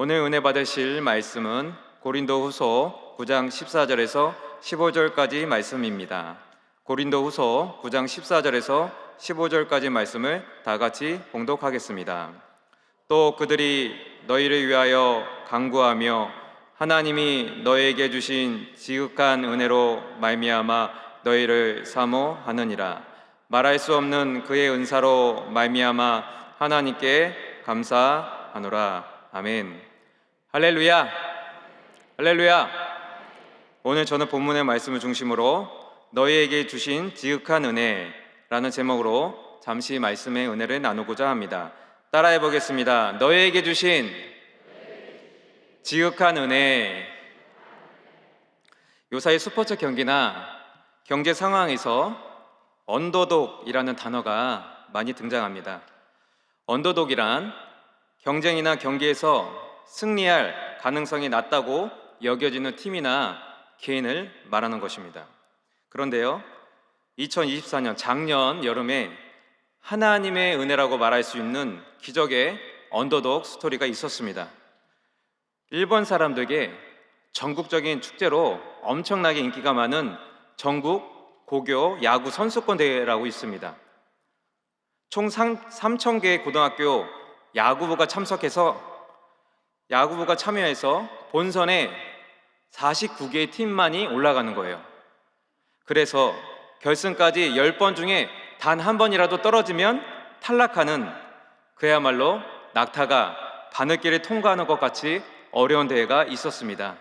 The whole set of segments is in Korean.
오늘 은혜 받으실 말씀은 고린도후서 9장 14절에서 15절까지 말씀입니다. 고린도후서 9장 14절에서 15절까지 말씀을 다 같이 봉독하겠습니다. 또 그들이 너희를 위하여 간구하며 하나님이 너희에게 주신 지극한 은혜로 말미암아 너희를 사모하느니라. 말할 수 없는 그의 은사로 말미암아 하나님께 감사하노라. 아멘. 할렐루야. 할렐루야. 오늘 저는 본문의 말씀을 중심으로 너희에게 주신 지극한 은혜라는 제목으로 잠시 말씀의 은혜를 나누고자 합니다. 따라해 보겠습니다. 너희에게 주신 지극한 은혜. 요사이 스포츠 경기나 경제 상황에서 언더독이라는 단어가 많이 등장합니다. 언더독이란 경쟁이나 경기에서 승리할 가능성이 낮다고 여겨지는 팀이나 개인을 말하는 것입니다. 그런데요, 2024년 작년 여름에 하나님의 은혜라고 말할 수 있는 기적의 언더독 스토리가 있었습니다. 일본 사람들에게 전국적인 축제로 엄청나게 인기가 많은 전국 고교 야구 선수권 대회라고 있습니다. 총 3,000개의 고등학교 야구부가 참여해서 본선에 49개의 팀만이 올라가는 거예요. 그래서 결승까지 10번 중에 단 한 번이라도 떨어지면 탈락하는, 그야말로 낙타가 바늘길을 통과하는 것 같이 어려운 대회가 있었습니다.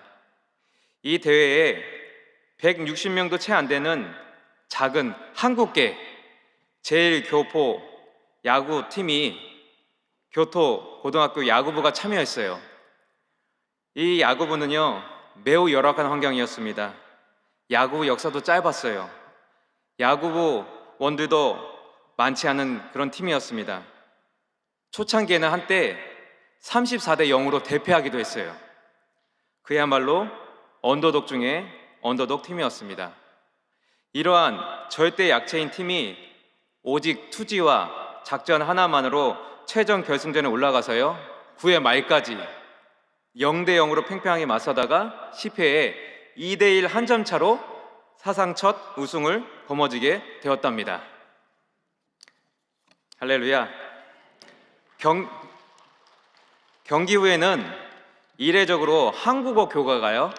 이 대회에 160명도 채 안 되는 작은 한국계 제일교포 야구팀이 교토 고등학교 야구부가 참여했어요. 이 야구부는요, 매우 열악한 환경이었습니다. 야구 역사도 짧았어요. 야구부 원들도 많지 않은 그런 팀이었습니다. 초창기에는 한때 34대 0으로 대패하기도 했어요. 그야말로 언더독 중에 언더독 팀이었습니다. 이러한 절대 약체인 팀이 오직 투지와 작전 하나만으로 최종 결승전에 올라가서요, 9회 말까지 0대 0으로 팽팽하게 맞서다가 10회에 2대 1 한 점 차로 사상 첫 우승을 거머쥐게 되었답니다. 할렐루야. 경기 후에는 이례적으로 한국어 교가가요,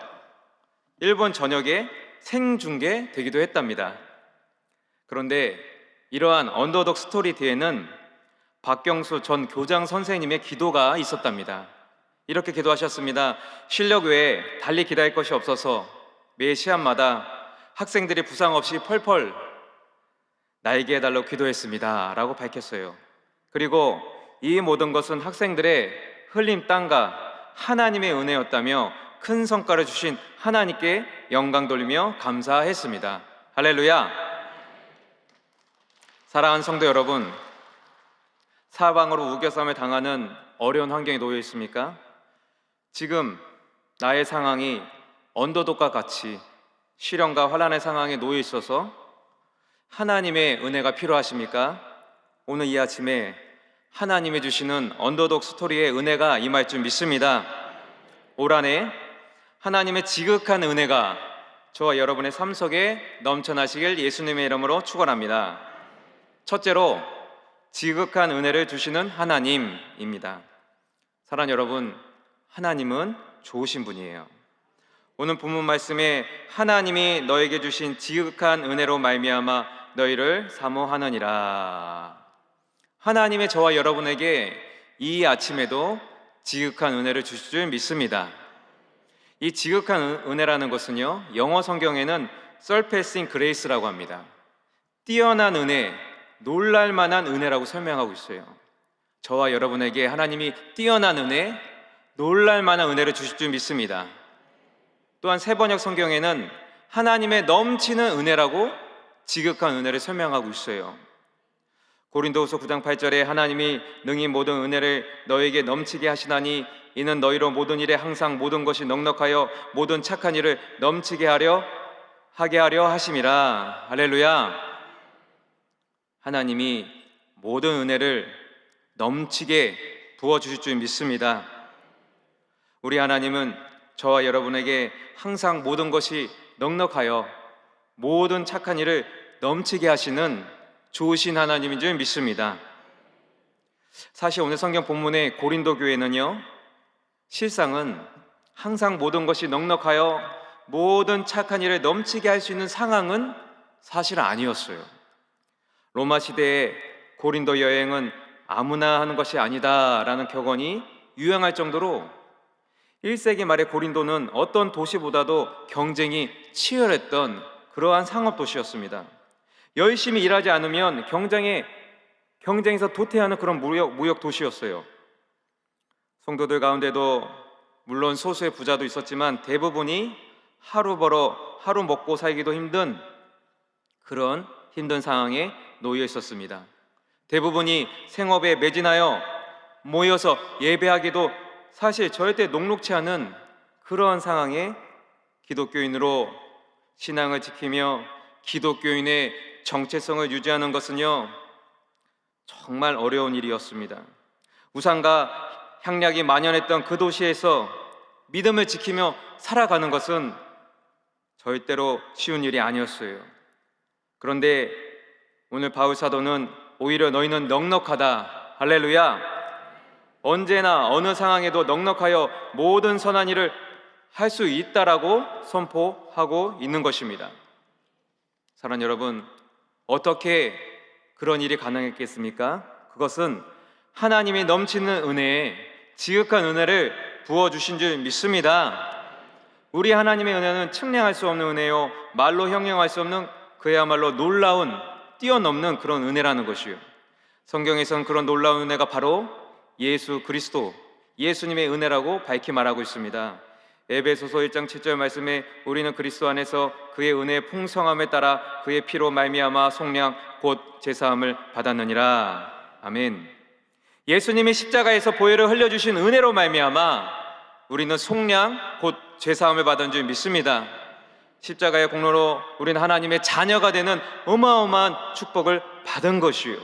일본 전역에 생중계되기도 했답니다. 그런데 이러한 언더독 스토리 뒤에는 박경수 전 교장 선생님의 기도가 있었답니다. 이렇게 기도하셨습니다. 실력 외에 달리 기다릴 것이 없어서 매 시합마다 학생들이 부상 없이 펄펄 날게 해달라고 기도했습니다 라고 밝혔어요. 그리고 이 모든 것은 학생들의 흘린 땀과 하나님의 은혜였다며 큰 성과를 주신 하나님께 영광 돌리며 감사했습니다. 할렐루야. 사랑하는 성도 여러분, 사방으로 우겨쌈을 당하는 어려운 환경에 놓여 있습니까? 지금 나의 상황이 언더독과 같이 시련과 환난의 상황에 놓여 있어서 하나님의 은혜가 필요하십니까? 오늘 이 아침에 하나님이 주시는 언더독 스토리의 은혜가 임할 줄 믿습니다. 올 한해 하나님의 지극한 은혜가 저와 여러분의 삶 속에 넘쳐나시길 예수님의 이름으로 축원합니다. 첫째로, 지극한 은혜를 주시는 하나님입니다. 사랑하는 여러분, 하나님은 좋으신 분이에요. 오늘 본문 말씀에 하나님이 너에게 주신 지극한 은혜로 말미암아 너희를 사모하느니라. 하나님의 저와 여러분에게 이 아침에도 지극한 은혜를 주실 줄 믿습니다. 이 지극한 은혜라는 것은요, 영어 성경에는 surpassing grace라고 합니다. 뛰어난 은혜, 놀랄만한 은혜라고 설명하고 있어요. 저와 여러분에게 하나님이 뛰어난 은혜, 놀랄만한 은혜를 주실 줄 믿습니다. 또한 세번역 성경에는 하나님의 넘치는 은혜라고 지극한 은혜를 설명하고 있어요. 고린도후서 9장 8절에 하나님이 능히 모든 은혜를 너에게 넘치게 하시나니 이는 너희로 모든 일에 항상 모든 것이 넉넉하여 모든 착한 일을 넘치게 하게 하려 하심이라. 할렐루야. 하나님이 모든 은혜를 넘치게 부어주실 줄 믿습니다. 우리 하나님은 저와 여러분에게 항상 모든 것이 넉넉하여 모든 착한 일을 넘치게 하시는 좋으신 하나님인 줄 믿습니다. 사실 오늘 성경 본문의 고린도 교회는요, 실상은 항상 모든 것이 넉넉하여 모든 착한 일을 넘치게 할 수 있는 상황은 사실 아니었어요. 로마 시대의 고린도 여행은 아무나 하는 것이 아니다라는 격언이 유행할 정도로 1세기 말의 고린도는 어떤 도시보다도 경쟁이 치열했던 그러한 상업 도시였습니다. 열심히 일하지 않으면 경쟁에서 도태하는 그런 무역 도시였어요. 성도들 가운데도 물론 소수의 부자도 있었지만 대부분이 하루 벌어 하루 먹고 살기도 힘든 그런 힘든 상황에 놓여 있었습니다. 대부분이 생업에 매진하여 모여서 예배하기도 사실 절대 녹록치 않은 그러한 상황에 기독교인으로 신앙을 지키며 기독교인의 정체성을 유지하는 것은요, 정말 어려운 일이었습니다. 우상과 향락이 만연했던 그 도시에서 믿음을 지키며 살아가는 것은 절대로 쉬운 일이 아니었어요. 그런데 오늘 바울 사도는 오히려 너희는 넉넉하다, 할렐루야, 언제나 어느 상황에도 넉넉하여 모든 선한 일을 할 수 있다라고 선포하고 있는 것입니다. 사랑하는 여러분, 어떻게 그런 일이 가능했겠습니까? 그것은 하나님이 넘치는 은혜에 지극한 은혜를 부어주신 줄 믿습니다. 우리 하나님의 은혜는 측량할 수 없는 은혜요, 말로 형용할 수 없는 그야말로 놀라운, 뛰어넘는 그런 은혜라는 것이요, 성경에서는 그런 놀라운 은혜가 바로 예수 그리스도, 예수님의 은혜라고 밝히 말하고 있습니다. 에베소서 1장 7절 말씀에 우리는 그리스도 안에서 그의 은혜의 풍성함에 따라 그의 피로 말미암아 속량 곧 제사함을 받았느니라. 아멘. 예수님이 십자가에서 보혈을 흘려주신 은혜로 말미암아 우리는 속량 곧 제사함을 받은 줄 믿습니다. 십자가의 공로로 우리는 하나님의 자녀가 되는 어마어마한 축복을 받은 것이요,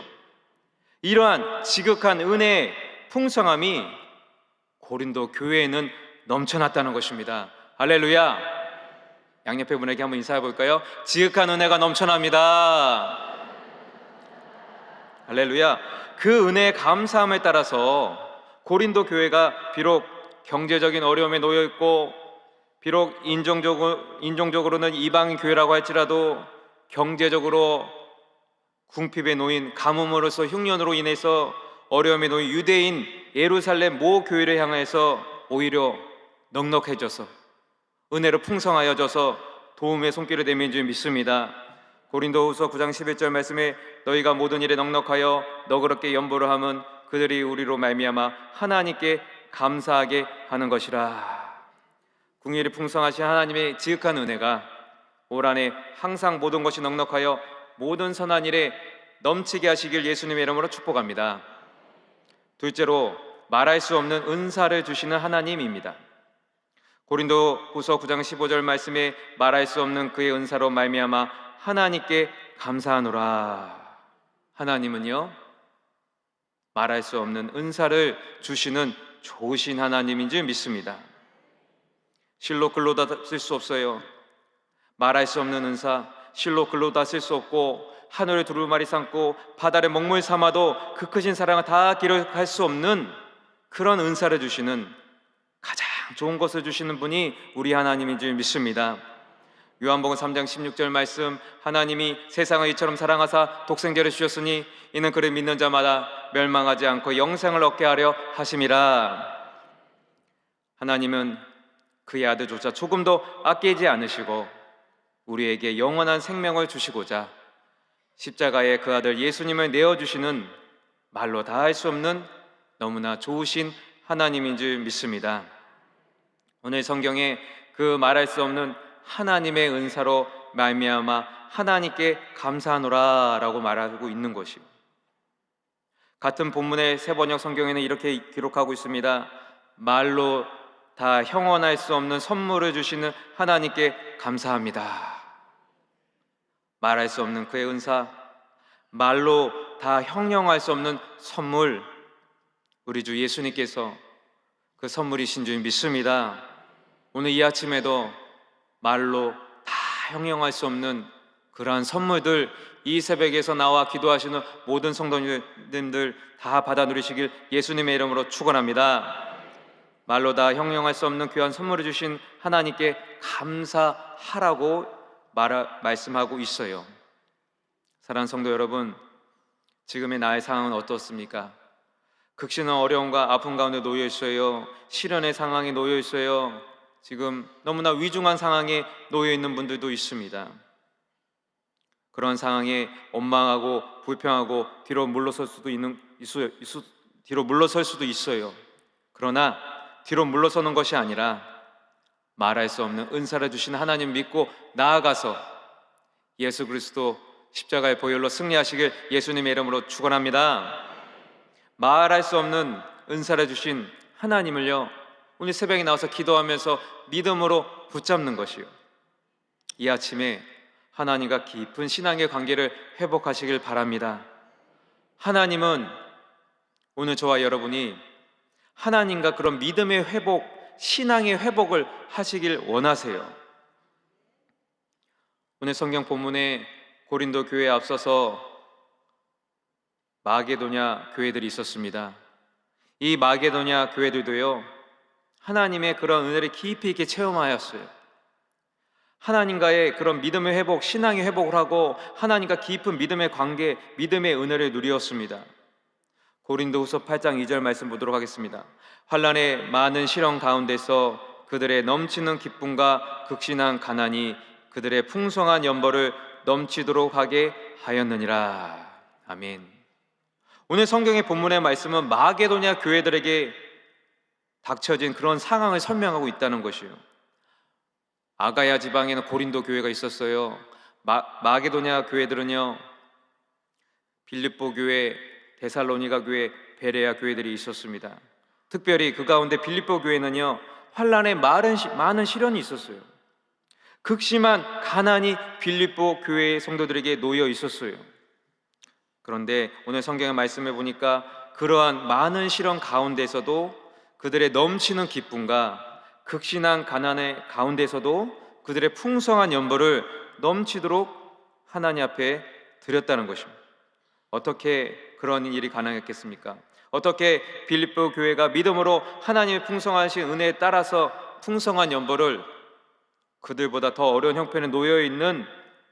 이러한 지극한 은혜의 풍성함이 고린도 교회에는 넘쳐났다는 것입니다. 할렐루야. 양옆에 분에게 한번 인사해 볼까요? 지극한 은혜가 넘쳐납니다. 할렐루야. 그 은혜의 감사함에 따라서 고린도 교회가 비록 경제적인 어려움에 놓여 있고 비록 인종적으로는 이방인 교회라고 할지라도 경제적으로 궁핍에 놓인, 가뭄으로서 흉년으로 인해서 어려움에 놓인 유대인 예루살렘 모 교회를 향해서 오히려 넉넉해져서 은혜로 풍성하여져서 도움의 손길을 내민 줄 믿습니다. 고린도후서 9장 11절 말씀에 너희가 모든 일에 넉넉하여 너그럽게 연보를 함은 그들이 우리로 말미암아 하나님께 감사하게 하는 것이라. 궁일이 풍성하신 하나님의 지극한 은혜가 올 한해 항상 모든 것이 넉넉하여 모든 선한 일에 넘치게 하시길 예수님의 이름으로 축복합니다. 둘째로, 말할 수 없는 은사를 주시는 하나님입니다. 고린도후서 9장 15절 말씀에 말할 수 없는 그의 은사로 말미암아 하나님께 감사하노라. 하나님은요, 말할 수 없는 은사를 주시는 좋으신 하나님인 줄 믿습니다. 실로 글로 다 쓸 수 없어요. 말할 수 없는 은사, 실로 글로 다 쓸 수 없고 하늘의 두루마리 삼고 바다를 먹물 삼아도 그 크신 사랑을 다 기록할 수 없는 그런 은사를 주시는, 가장 좋은 것을 주시는 분이 우리 하나님인 줄 믿습니다. 요한복음 3장 16절 말씀, 하나님이 세상을 이처럼 사랑하사 독생자를 주셨으니 이는 그를 믿는 자마다 멸망하지 않고 영생을 얻게 하려 하심이라. 하나님은 그의 아들조차 조금도 아끼지 않으시고 우리에게 영원한 생명을 주시고자 십자가에 그 아들 예수님을 내어주시는 말로 다 할 수 없는 너무나 좋으신 하나님인 줄 믿습니다. 오늘 성경에 그 말할 수 없는 하나님의 은사로 말미암아 하나님께 감사하노라 라고 말하고 있는 것이요, 같은 본문의 새 번역 성경에는 이렇게 기록하고 있습니다. 말로 다 형언할 수 없는 선물을 주시는 하나님께 감사합니다. 말할 수 없는 그의 은사, 말로 다 형용할 수 없는 선물, 우리 주 예수님께서 그 선물이신 줄 믿습니다. 오늘 이 아침에도 말로 다 형용할 수 없는 그러한 선물들, 이 새벽에서 나와 기도하시는 모든 성도님들 다 받아 누리시길 예수님의 이름으로 축원합니다. 말로 다 형용할 수 없는 귀한 선물을 주신 하나님께 감사하라고 말씀하고 있어요. 사랑하는 성도 여러분, 지금의 나의 상황은 어떻습니까? 극심한 어려움과 아픔 가운데 놓여 있어요. 시련의 상황에 놓여 있어요. 지금 너무나 위중한 상황에 놓여 있는 분들도 있습니다. 그런 상황에 원망하고 불평하고 뒤로 물러설 수도 있어요. 그러나 뒤로 물러서는 것이 아니라 말할 수 없는 은사를 주신 하나님 믿고 나아가서 예수 그리스도 십자가의 보혈로 승리하시길 예수님의 이름으로 축원합니다. 말할 수 없는 은사를 주신 하나님을요, 오늘 새벽에 나와서 기도하면서 믿음으로 붙잡는 것이요, 이 아침에 하나님과 깊은 신앙의 관계를 회복하시길 바랍니다. 하나님은 오늘 저와 여러분이 하나님과 그런 믿음의 회복, 신앙의 회복을 하시길 원하세요. 오늘 성경 본문에 고린도 교회에 앞서서 마게도냐 교회들이 있었습니다. 이 마게도냐 교회들도요, 하나님의 그런 은혜를 깊이 있게 체험하였어요. 하나님과의 그런 믿음의 회복, 신앙의 회복을 하고 하나님과 깊은 믿음의 관계, 믿음의 은혜를 누리었습니다. 고린도후서 8장 2절 말씀 보도록 하겠습니다. 환난의 많은 시련 가운데서 그들의 넘치는 기쁨과 극신한 가난이 그들의 풍성한 연보를 넘치도록 하게 하였느니라. 아멘. 오늘 성경의 본문의 말씀은 마게도냐 교회들에게 닥쳐진 그런 상황을 설명하고 있다는 것이에요. 아가야 지방에는 고린도 교회가 있었어요. 마게도냐 교회들은요, 빌립보 교회, 데살로니가 교회, 베레아 교회들이 있었습니다. 특별히 그 가운데 빌립보 교회는요, 환난의 많은 시련이 있었어요. 극심한 가난이 빌립보 교회의 성도들에게 놓여 있었어요. 그런데 오늘 성경의 말씀에 보니까 그러한 많은 시련 가운데서도 그들의 넘치는 기쁨과 극심한 가난의 가운데서도 그들의 풍성한 연보를 넘치도록 하나님 앞에 드렸다는 것입니다. 어떻게 그런 일이 가능했겠습니까? 어떻게 빌립보 교회가 믿음으로 하나님의 풍성하신 은혜에 따라서 풍성한 연보를 그들보다 더 어려운 형편에 놓여 있는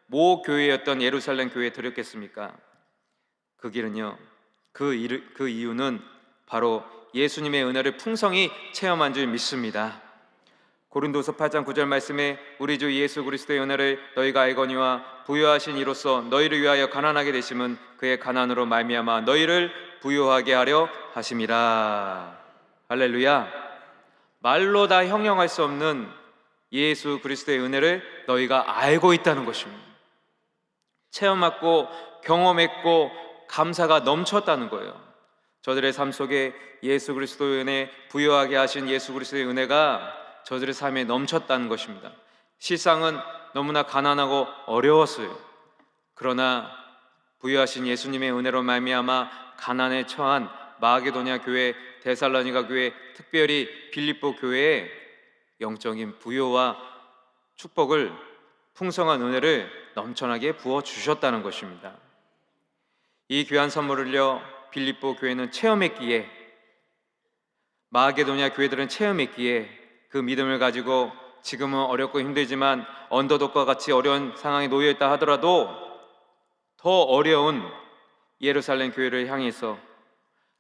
모 교회였던 예루살렘 교회에 드렸겠습니까? 그 길은요, 그 이유는 바로 예수님의 은혜를 풍성히 체험한 줄 믿습니다. 고린도서 8장 9절 말씀에 우리 주 예수 그리스도의 은혜를 너희가 알거니와 부요하신 이로써 너희를 위하여 가난하게 되심은 그의 가난으로 말미암아 너희를 부요하게 하려 하심이라. 할렐루야. 말로 다 형용할 수 없는 예수 그리스도의 은혜를 너희가 알고 있다는 것입니다. 체험했고 경험했고 감사가 넘쳤다는 거예요. 저들의 삶 속에 예수 그리스도의 은혜, 부요하게 하신 예수 그리스도의 은혜가 저들의 삶에 넘쳤다는 것입니다. 실상은 너무나 가난하고 어려웠어요. 그러나 부요하신 예수님의 은혜로 말미암아 가난에 처한 마게도냐 교회, 데살로니가 교회, 특별히 빌립보 교회에 영적인 부요와 축복을, 풍성한 은혜를 넘쳐나게 부어 주셨다는 것입니다. 이 귀한 선물을요, 빌립보 교회는 체험했기에, 마게도냐 교회들은 체험했기에 그 믿음을 가지고 지금은 어렵고 힘들지만 언더독과 같이 어려운 상황에 놓여있다 하더라도 더 어려운 예루살렘 교회를 향해서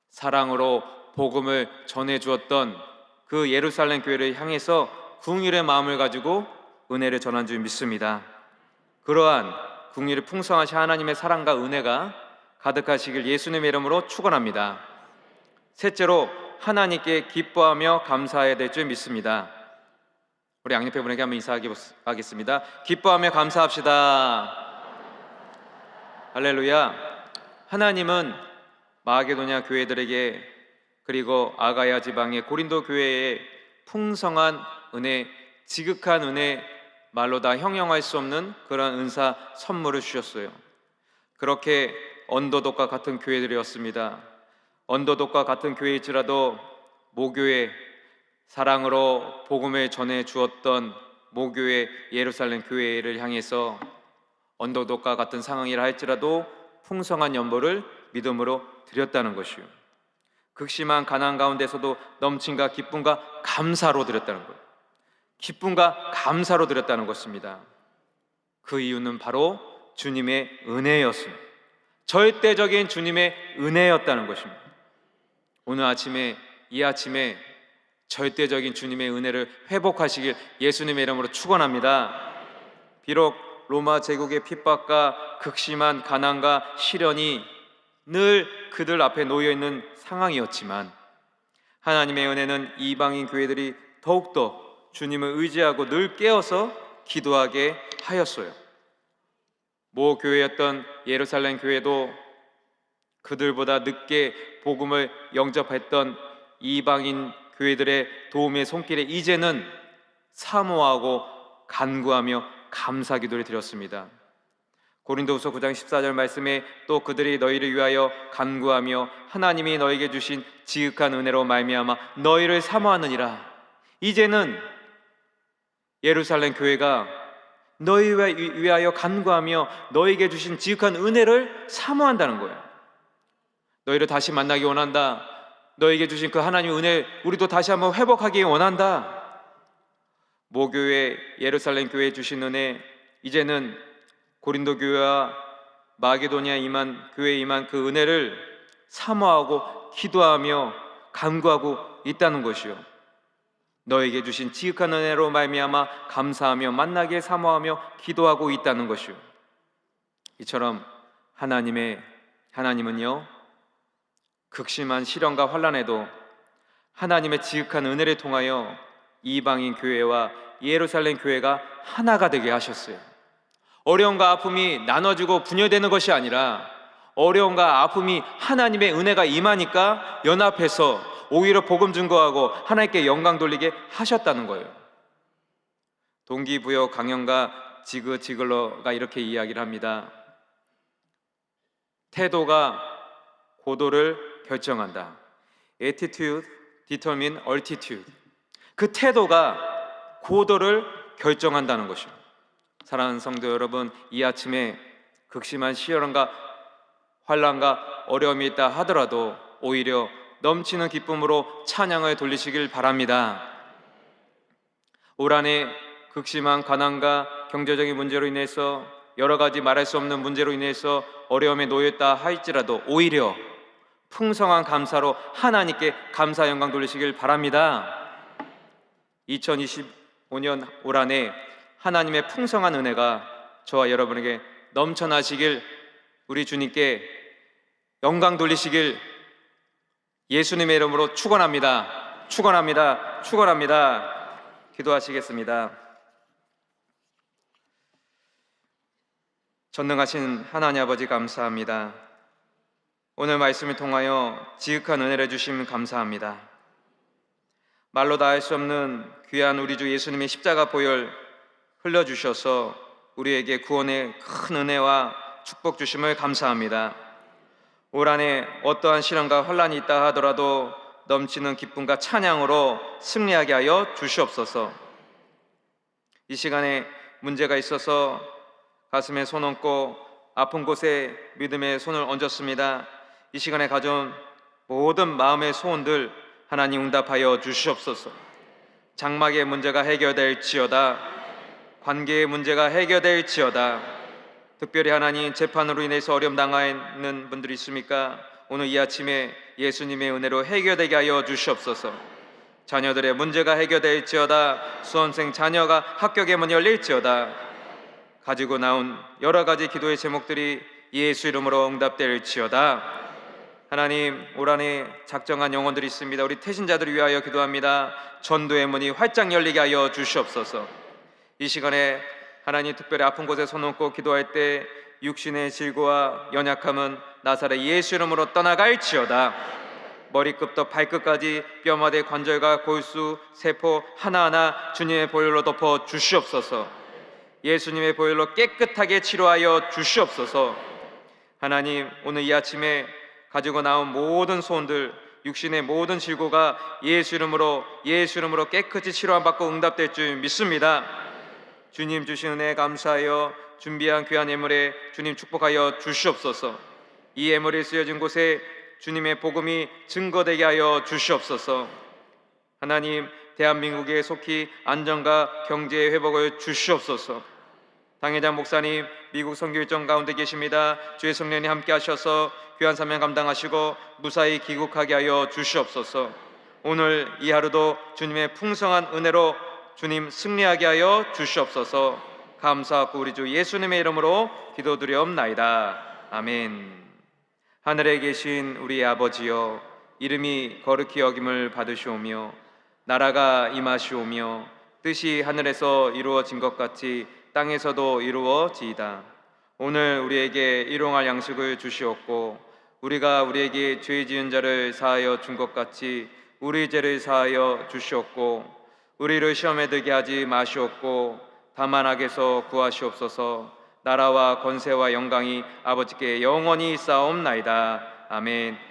사랑으로 복음을 전해주었던 그 예루살렘 교회를 향해서 긍휼의 마음을 가지고 은혜를 전한 줄 믿습니다. 그러한 긍휼이 풍성하신 하나님의 사랑과 은혜가 가득하시길 예수님의 이름으로 축원합니다. 셋째로, 하나님께 기뻐하며 감사해야 될 줄 믿습니다. 우리 양옆에 분에게 한번 인사하겠습니다. 기뻐하며 감사합시다. 할렐루야. 하나님은 마게도냐 교회들에게, 그리고 아가야 지방의 고린도 교회에 풍성한 은혜, 지극한 은혜, 말로 다 형용할 수 없는 그런 은사 선물을 주셨어요. 그렇게 언더독과 같은 교회들이었습니다. 언더독과 같은 교회일지라도 모교회, 사랑으로 복음을 전해 주었던 모교회 예루살렘 교회를 향해서 언더독과 같은 상황이라 할지라도 풍성한 연보를 믿음으로 드렸다는 것이요, 극심한 가난 가운데서도 넘침과 기쁨과 감사로 드렸다는 것, 기쁨과 감사로 드렸다는 것입니다. 그 이유는 바로 주님의 은혜였습니다. 절대적인 주님의 은혜였다는 것입니다. 오늘 아침에, 이 아침에 절대적인 주님의 은혜를 회복하시길 예수님의 이름으로 축원합니다. 비록 로마 제국의 핍박과 극심한 가난과 시련이 늘 그들 앞에 놓여 있는 상황이었지만, 하나님의 은혜는 이방인 교회들이 더욱더 주님을 의지하고 늘 깨어서 기도하게 하였어요. 모 교회였던 예루살렘 교회도 그들보다 늦게 복음을 영접했던 이방인 교회들의 도움의 손길에 이제는 사모하고 간구하며 감사 기도를 드렸습니다. 고린도후서 9장 14절 말씀에 또 그들이 너희를 위하여 간구하며 하나님이 너에게 주신 지극한 은혜로 말미암아 너희를 사모하느니라. 이제는 예루살렘 교회가 너희를 위하여 간구하며 너에게 주신 지극한 은혜를 사모한다는 거예요. 너희를 다시 만나기 원한다. 너에게 주신 그 하나님의 은혜 우리도 다시 한번 회복하기 원한다. 모교회 예루살렘 교회에 주신 은혜, 이제는 고린도 교회와 마게도니아 교회에 임한 그 은혜를 사모하고 기도하며 간구하고 있다는 것이요, 너에게 주신 지극한 은혜로 말미암아 감사하며 만나길 사모하며 기도하고 있다는 것이요, 이처럼 하나님은요, 극심한 시련과 환난에도 하나님의 지극한 은혜를 통하여 이방인 교회와 예루살렘 교회가 하나가 되게 하셨어요. 어려움과 아픔이 나눠지고 분열되는 것이 아니라 어려움과 아픔이 하나님의 은혜가 임하니까 연합해서 오히려 복음 증거하고 하나님께 영광 돌리게 하셨다는 거예요. 동기부여 강연가 지그 지글러가 이렇게 이야기를 합니다. 태도가 고도를 결정한다. Attitude determine altitude. 그 태도가 고도를 결정한다는 것이요, 사랑하는 성도 여러분, 이 아침에 극심한 시련과 환난과 어려움이 있다 하더라도 오히려 넘치는 기쁨으로 찬양을 돌리시길 바랍니다. 올 한해 극심한 가난과 경제적인 문제로 인해서 여러 가지 말할 수 없는 문제로 인해서 어려움에 놓였다 할지라도 오히려 풍성한 감사로 하나님께 감사 영광 돌리시길 바랍니다. 2025년 올 한해 하나님의 풍성한 은혜가 저와 여러분에게 넘쳐나시길, 우리 주님께 영광 돌리시길 예수님의 이름으로 축원합니다. 축원합니다. 축원합니다. 기도하시겠습니다. 전능하신 하나님 아버지 감사합니다. 오늘 말씀을 통하여 지극한 은혜를 주심 감사합니다. 말로 다 할 수 없는 귀한 우리 주 예수님의 십자가 보혈 흘려주셔서 우리에게 구원의 큰 은혜와 축복 주심을 감사합니다. 올 한해 어떠한 시련과 환난이 있다 하더라도 넘치는 기쁨과 찬양으로 승리하게 하여 주시옵소서. 이 시간에 문제가 있어서 가슴에 손 얹고 아픈 곳에 믿음의 손을 얹었습니다. 이 시간에 가져온 모든 마음의 소원들 하나님 응답하여 주시옵소서. 장막의 문제가 해결될지어다. 관계의 문제가 해결될지어다. 특별히 하나님 재판으로 인해서 어려움 당하는 분들이 있습니까? 오늘 이 아침에 예수님의 은혜로 해결되게 하여 주시옵소서. 자녀들의 문제가 해결될지어다. 수험생 자녀가 합격의 문이 열릴지어다. 가지고 나온 여러 가지 기도의 제목들이 예수 이름으로 응답될지어다. 하나님, 올 한해 작정한 영혼들이 있습니다. 우리 태신자들을 위하여 기도합니다. 전도의 문이 활짝 열리게 하여 주시옵소서. 이 시간에 하나님 특별히 아픈 곳에 손 얹고 기도할 때 육신의 질고와 연약함은 나사렛 예수 이름으로 떠나갈지어다. 머리끝부터 발끝까지 뼈마대 관절과 골수 세포 하나하나 주님의 보혈로 덮어 주시옵소서. 예수님의 보혈로 깨끗하게 치료하여 주시옵소서. 하나님, 오늘 이 아침에 가지고 나온 모든 소원들 육신의 모든 질고가 예수 이름으로 깨끗이 치료함 받고 응답될 줄 믿습니다. 주님 주신 은혜에 감사하여 준비한 귀한 예물에 주님 축복하여 주시옵소서. 이 예물이 쓰여진 곳에 주님의 복음이 증거되게 하여 주시옵소서. 하나님, 대한민국에 속히 안정과 경제의 회복을 주시옵소서. 당회장 목사님, 미국 선교 일정 가운데 계십니다. 주의 성령이 함께 하셔서 귀한 사명 감당하시고 무사히 귀국하게 하여 주시옵소서. 오늘 이 하루도 주님의 풍성한 은혜로 주님 승리하게 하여 주시옵소서. 감사하고 우리 주 예수님의 이름으로 기도드리옵나이다. 아멘. 하늘에 계신 우리 아버지여, 이름이 거룩히 여김을 받으시오며 나라가 임하시오며 뜻이 하늘에서 이루어진 것 같이 땅에서도 이루어지이다. 오늘 우리에게 일용할 양식을 주시옵고 우리가 우리에게 죄 지은 자를 사하여 준 것 같이 우리 죄를 사하여 주시옵고 우리를 시험에 들게 하지 마시옵고 다만 악에서 구하시옵소서. 나라와 권세와 영광이 아버지께 영원히 쌓옵나이다. 아멘.